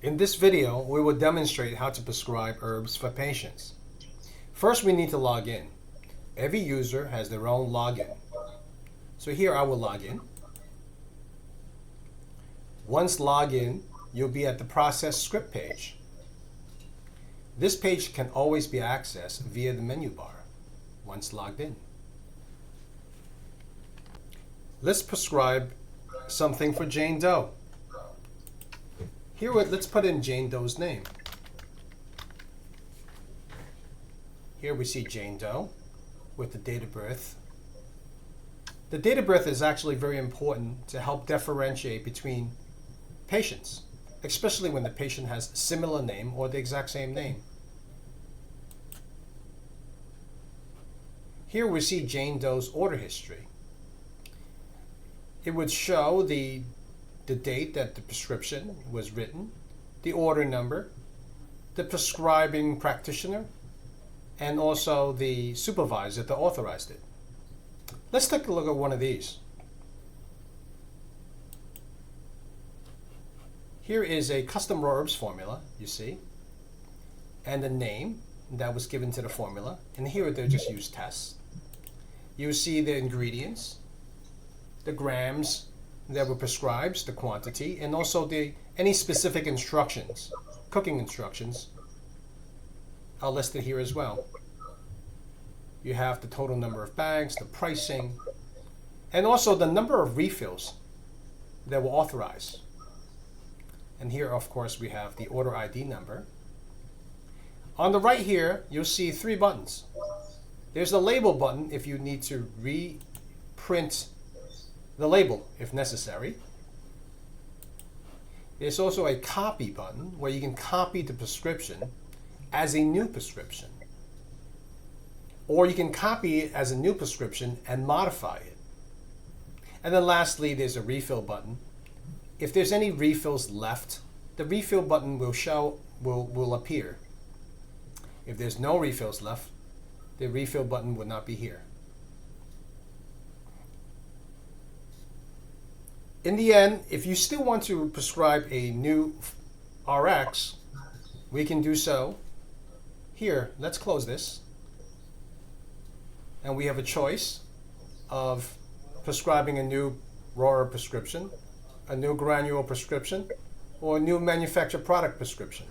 In this video, we will demonstrate how to prescribe herbs for patients. First, we need to log in. Every user has their own login. So here I will log in. Once logged in, you'll be at the process script page. This page can always be accessed via the menu bar once logged in. Let's prescribe something for Jane Doe. Here, let's put in Jane Doe's name. Here we see Jane Doe with the date of birth. The date of birth is actually very important to help differentiate between patients, especially when the patient has a similar name or the exact same name. Here we see Jane Doe's order history. It would show the date that the prescription was written, the order number, the prescribing practitioner, and also the supervisor that authorized it. Let's take a look at one of these. Here is a custom raw herbs formula, you see, and the name that was given to the formula, and here they just use tests. You see the ingredients, the grams that were prescribed, the quantity, and also any specific instructions, cooking instructions, are listed here as well. You have the total number of bags, the pricing, and also the number of refills that were authorized. And here, of course, we have the order ID number. On the right here, you'll see 3 buttons. There's the label button if you need to reprint the label if necessary. There's also a copy button where you can copy the prescription as a new prescription. Or you can copy it as a new prescription and modify it. And then lastly, there's a refill button. If there's any refills left, the refill button will appear. If there's no refills left, the refill button would not be here. In the end, if you still want to prescribe a new RX, we can do so. Here, let's close this. And we have a choice of prescribing a new raw herb prescription, a new granule prescription, or a new manufactured product prescription.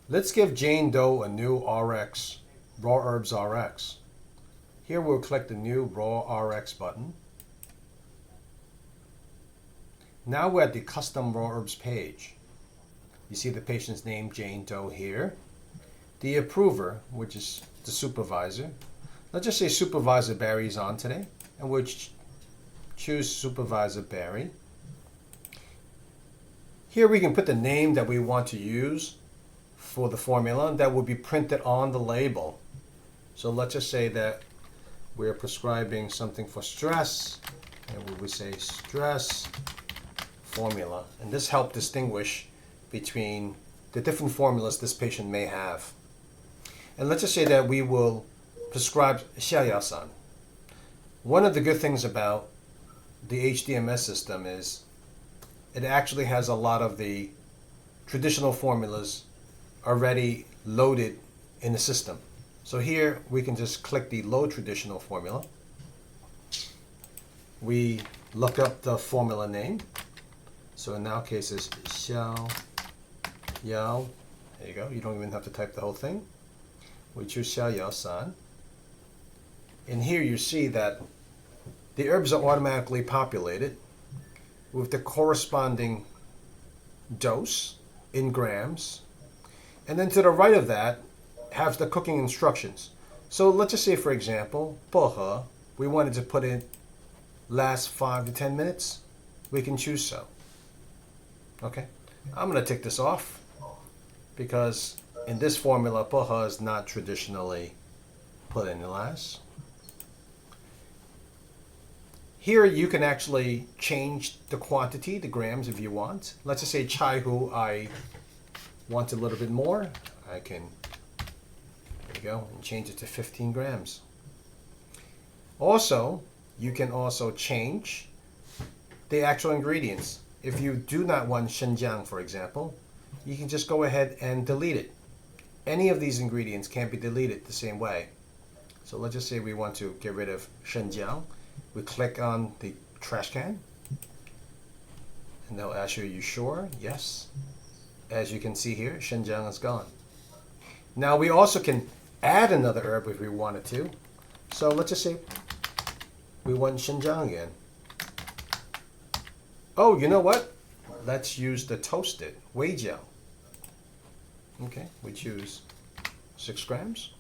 Let's give Jane Doe a new RX, Raw Herbs RX. Here we'll click the new Raw RX button. Now we're at the custom raw herbs page. You see the patient's name, Jane Doe, here. The approver, which is the supervisor. Let's just say Supervisor Barry is on today, and we'll choose Supervisor Barry. Here we can put the name that we want to use for the formula that will be printed on the label. So let's just say that we're prescribing something for stress, and we would say stress formula, and this helps distinguish between the different formulas this patient may have. And let's just say that we will prescribe Xiaoyasan. One of the good things about the HDMS system is it actually has a lot of the traditional formulas already loaded in the system. So here we can just click the load traditional formula. We look up the formula name. So in our case it's Xiao Yao. There you go. You don't even have to type the whole thing. We choose Xiao Yao San. And here you see that the herbs are automatically populated with the corresponding dose in grams. And then to the right of that have the cooking instructions. So let's just say, for example, poha, we wanted to put in last 5 to 10 minutes. We can choose so. Okay, I'm going to take this off because in this formula, poha is not traditionally put in the last. Here you can actually change the quantity, the grams if you want. Let's just say chai hu, I want a little bit more. I can, there you go, and change it to 15 grams. Also, you can also change the actual ingredients. if you do not want Shenjiang, for example, you can just go ahead and delete it. Any of these ingredients can be deleted the same way. So let's just say we want to get rid of Shenjiang. We click on the trash can, and they'll ask you, are you sure? Yes. As you can see here, Shenjiang is gone. Now we also can add another herb if we wanted to. So let's just say we want Shenjiang again. Oh, you know what? Let's use the toasted whey gel. Okay, we choose 6 grams.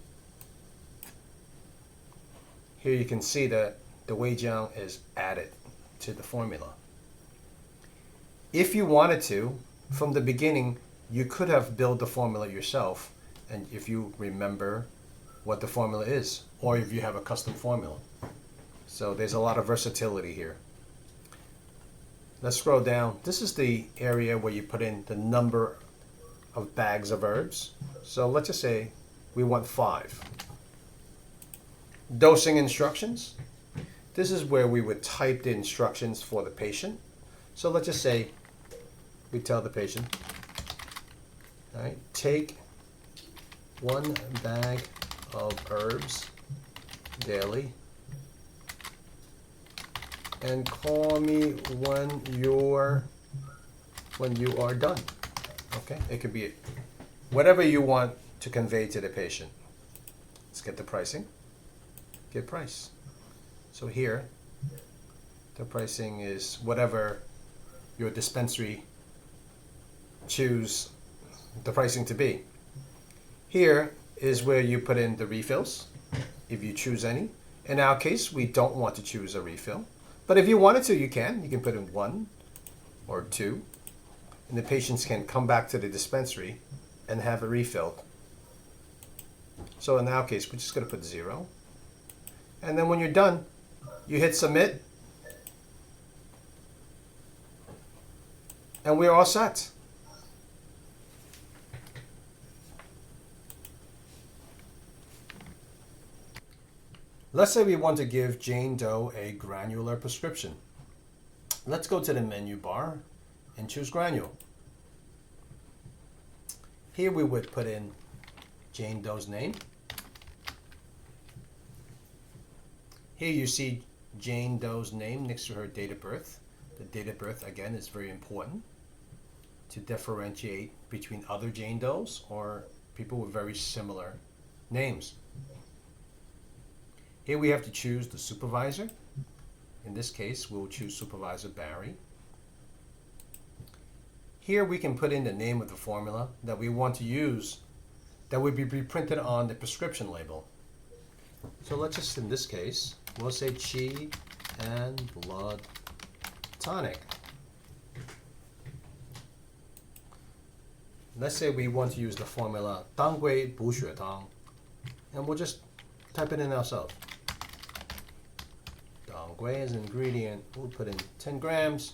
Here you can see that the whey gel is added to the formula. If you wanted to, from the beginning, you could have built the formula yourself, and if you remember what the formula is, or if you have a custom formula. So there's a lot of versatility here. Let's scroll down. This is the area where you put in the number of bags of herbs. So let's just say we want 5. Dosing instructions. This is where we would type the instructions for the patient. So let's just say we tell the patient, all right, take 1 bag of herbs daily and call me when you are done. Okay, it could be whatever you want to convey to the patient. Let's get the pricing. Get price. So here, the pricing is whatever your dispensary choose the pricing to be. Here is where you put in the refills, if you choose any. In our case, we don't want to choose a refill. But if you wanted to, you can. You can put in 1 or 2. And the patients can come back to the dispensary and have it refilled. So in our case, we're just going to put 0. And then when you're done, you hit submit. And we're all set. Let's say we want to give Jane Doe a granular prescription. Let's go to the menu bar and choose Granule. Here we would put in Jane Doe's name. Here you see Jane Doe's name next to her date of birth. The date of birth, again, is very important to differentiate between other Jane Does or people with very similar names. Here we have to choose the supervisor. In this case, we'll choose Supervisor Barry. Here we can put in the name of the formula that we want to use that would be reprinted on the prescription label. So let's just, in this case, we'll say Qi and Blood Tonic. Let's say we want to use the formula 当归补血汤, and we'll just type it in ourselves. 当归 as an ingredient, we'll put in 10 grams.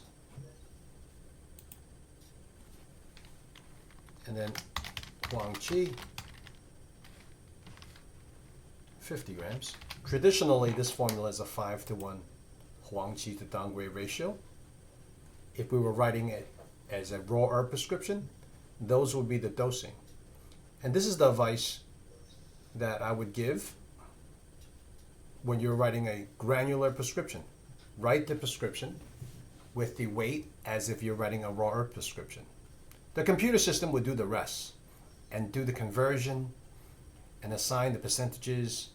And then Huang Qi, 50 grams. Traditionally, this formula is a 5-to-1 Huang Qi to Dang Gui ratio. If we were writing it as a raw herb prescription, those would be the dosing. And this is the advice that I would give when you're writing a granular prescription. Write the prescription with the weight as if you're writing a raw herb prescription. The computer system would do the rest and do the conversion and assign the percentages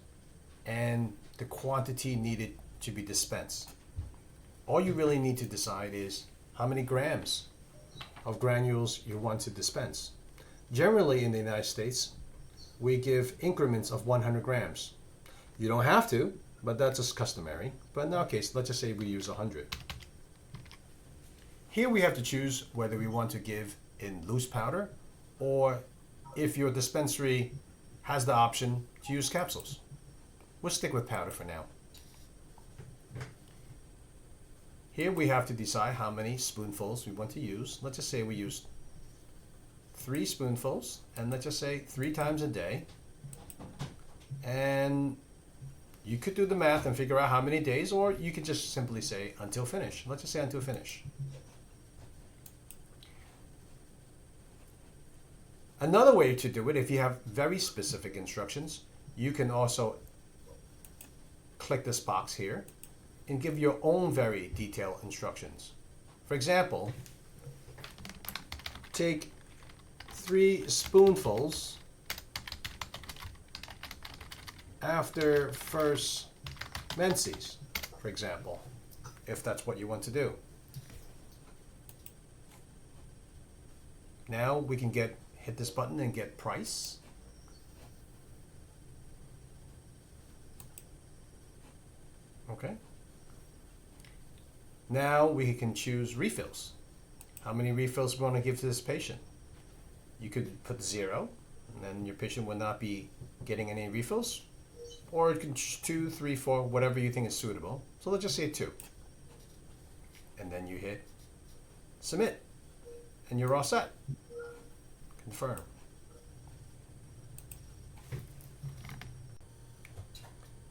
and the quantity needed to be dispensed. All you really need to decide is how many grams of granules you want to dispense. Generally in the United States, we give increments of 100 grams. You don't have to, but that's just customary. But in our case, let's just say we use 100. Here we have to choose whether we want to give in loose powder or if your dispensary has the option to use capsules. We'll stick with powder for now. Here we have to decide how many spoonfuls we want to use. Let's just say we use 3 spoonfuls, and let's just say 3 times a day. And you could do the math and figure out how many days, or you could just simply say until finish. Let's just say until finish. Another way to do it, if you have very specific instructions, you can also click this box here and give your own very detailed instructions. For example, take 3 spoonfuls after first menses, for example, if that's what you want to do. Now we can hit this button and get price. Okay. Now we can choose refills. How many refills we want to give to this patient? You could put 0, and then your patient will not be getting any refills. Or you can choose 2, 3, 4, whatever you think is suitable. So let's just say 2. And then you hit submit. And you're all set. Confirm.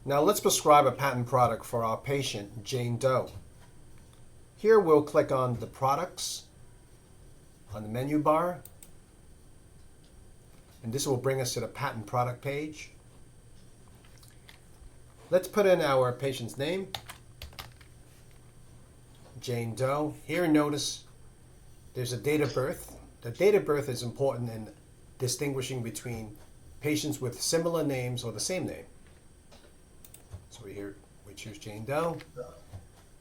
Now let's prescribe a patent product for our patient, Jane Doe. Here we'll click on the products on the menu bar, and this will bring us to the patent product page. Let's put in our patient's name, Jane Doe. Here notice there's a date of birth. The date of birth is important in distinguishing between patients with similar names or the same name. So we choose Jane Doe.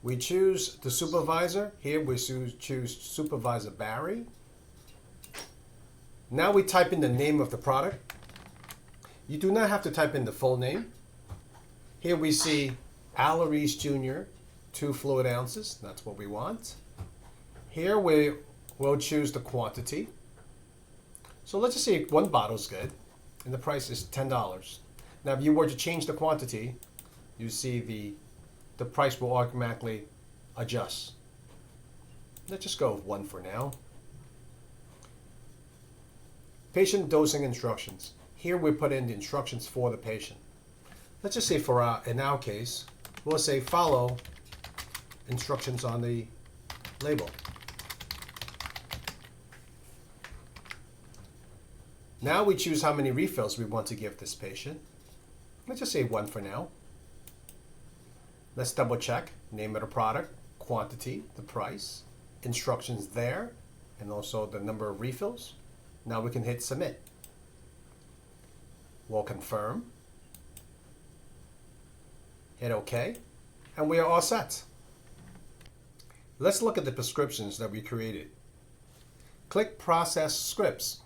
We choose the supervisor. Here we choose Supervisor Barry. Now we type in the name of the product. You do not have to type in the full name. Here we see Allery's Jr., 2 fluid ounces. That's what we want. Here we'll choose the quantity. So let's just say 1 bottle is good, and the price is $10. Now if you were to change the quantity, you see the price will automatically adjust. Let's just go with 1 for now. Patient dosing instructions. Here we put in the instructions for the patient. Let's just say in our case, we'll say follow instructions on the label. Now we choose how many refills we want to give this patient. Let's just say 1 for now. Let's double check. Name of the product, quantity, the price, instructions there, and also the number of refills. Now we can hit submit. We'll confirm. Hit OK. And we are all set. Let's look at the prescriptions that we created. Click Process Scripts.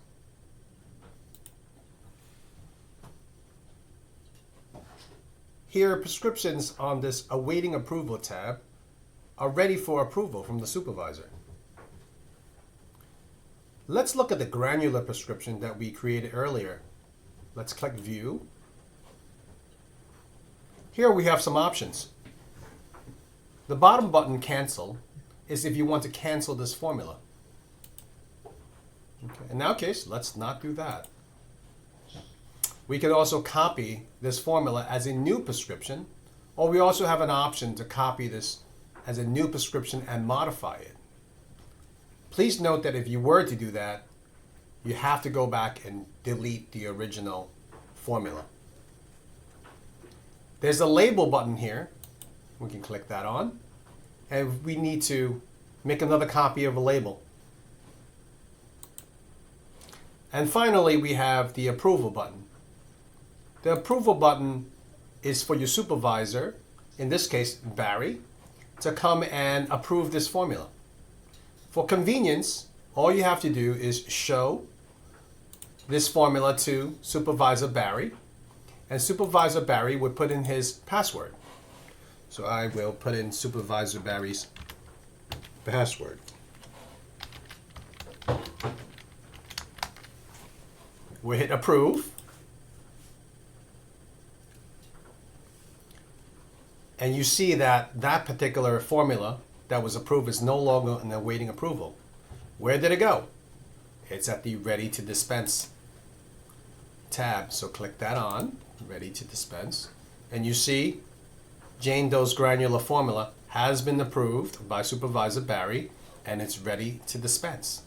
Here, prescriptions on this Awaiting Approval tab are ready for approval from the supervisor. Let's look at the granular prescription that we created earlier. Let's click View. Here we have some options. The bottom button, Cancel, is if you want to cancel this formula. Okay. In our case, let's not do that. We could also copy this formula as a new prescription, or we also have an option to copy this as a new prescription and modify it. Please note that if you were to do that, you have to go back and delete the original formula. There's a label button here. We can click that on. And we need to make another copy of a label. And finally, we have the approval button. The approval button is for your supervisor, in this case, Barry, to come and approve this formula. For convenience, all you have to do is show this formula to Supervisor Barry, and Supervisor Barry would put in his password. So I will put in Supervisor Barry's password. We'll hit approve. And you see that that particular formula that was approved is no longer in awaiting approval. Where did it go? It's at the Ready to Dispense tab. So click that on, Ready to Dispense. And you see Jane Doe's granular formula has been approved by Supervisor Barry, and it's ready to dispense.